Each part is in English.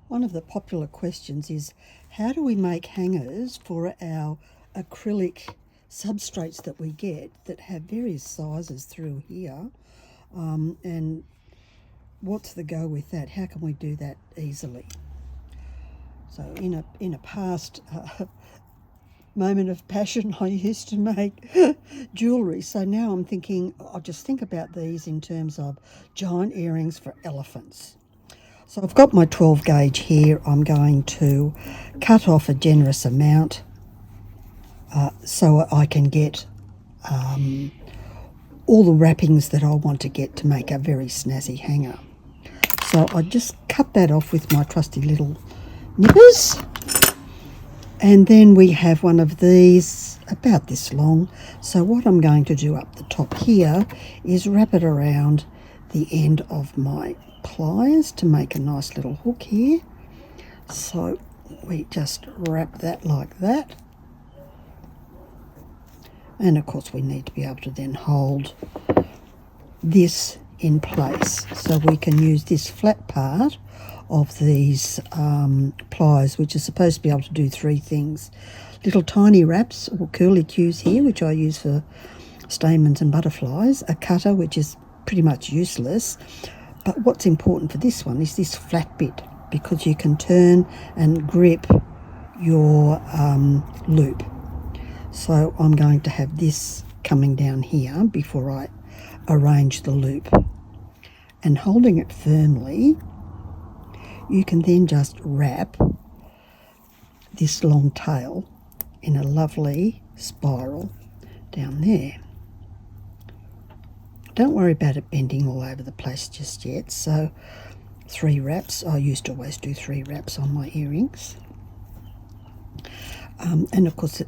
One of the popular questions is, how do we make hangers for our acrylic substrates that we get that have various sizes through here? And what's the go with that? How can we do that easily? So in a past moment of passion, I used to make jewellery. So now I'm thinking, I'll just think about these in terms of giant earrings for elephants. So I've got my 12 gauge here. I'm going to cut off a generous amount so I can get all the wrappings that I want to get to make a very snazzy hanger. So I just cut that off with my trusty little nippers. And then we have one of these about this long. So what I'm going to do up the top here is wrap it around the end of my pliers to make a nice little hook here. So we just wrap that like that. And of course we need to be able to then hold this in place. So we can use this flat part of these pliers, which is supposed to be able to do three things. Little tiny wraps or curlicues here, which I use for stamens and butterflies. A cutter, which is pretty much useless. But what's important for this one is this flat bit, because you can turn and grip your loop. So I'm going to have this coming down here before I arrange the loop. And holding it firmly, you can then just wrap this long tail in a lovely spiral down there. Don't worry about it bending all over the place just yet. So 3 wraps. I used to always do 3 wraps on my earrings. And of course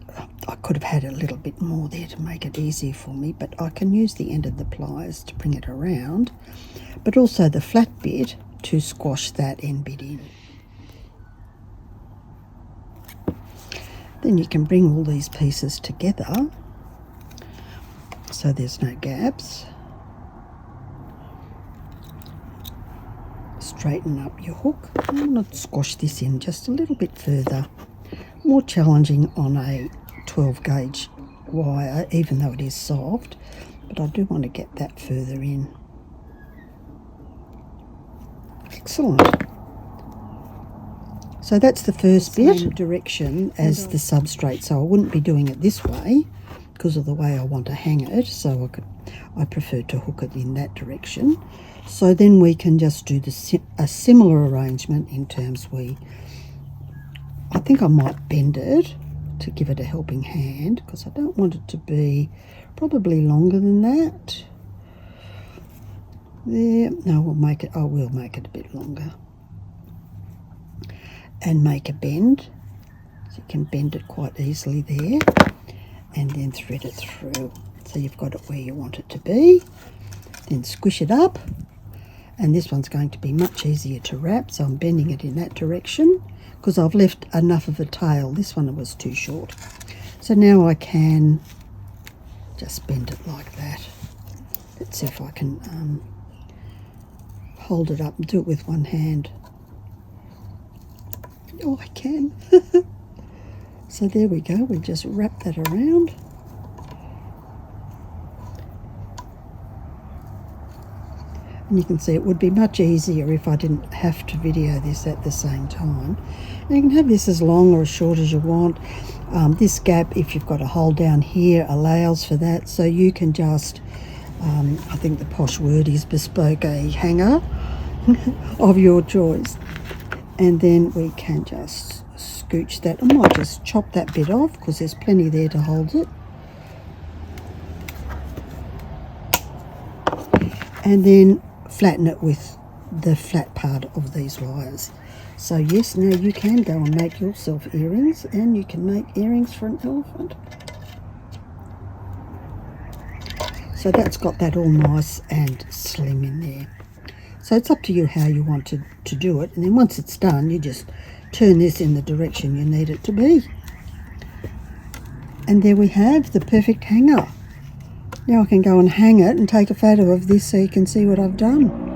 I could have had a little bit more there to make it easier for me, but I can use the end of the pliers to bring it around, but also the flat bit to squash that end bit in. Then you can bring all these pieces together so there's no gaps. Straighten up your hook. I'm going to squash this in just a little bit further. More challenging on a 12 gauge wire, even though it is soft, but I do want to get that further in. Excellent. So that's the first bit. Same direction as the substrate, so I wouldn't be doing it this way because of the way I want to hang it, so I prefer to hook it in that direction. So then we can just do a similar arrangement in terms I think I might bend it to give it a helping hand, because I don't want it to be probably longer than that. There, no, I will make it a bit longer. And make a bend, so you can bend it quite easily there, and then thread it through. So you've got it where you want it to be. Then squish it up, and this one's going to be much easier to wrap, so I'm bending it in that direction, because I've left enough of a tail. This one was too short. So now I can just bend it like that. Let's see if I can hold it up and do it with one hand. Oh, I can. So there we go. We just wrap that around. And you can see it would be much easier if I didn't have to video this at the same time. And you can have this as long or as short as you want. This gap, if you've got a hole down here, allows for that. So you can just, I think the posh word is bespoke a hanger of your choice. And then we can just scooch that. I might just chop that bit off because there's plenty there to hold it. And then flatten it with the flat part of these wires. So yes, now you can go and make yourself earrings, and you can make earrings for an elephant. So that's got that all nice and slim in there. So it's up to you how you want to do it, and then once it's done, you just turn this in the direction you need it to be. And there we have the perfect hanger. Now I can go and hang it and take a photo of this so you can see what I've done.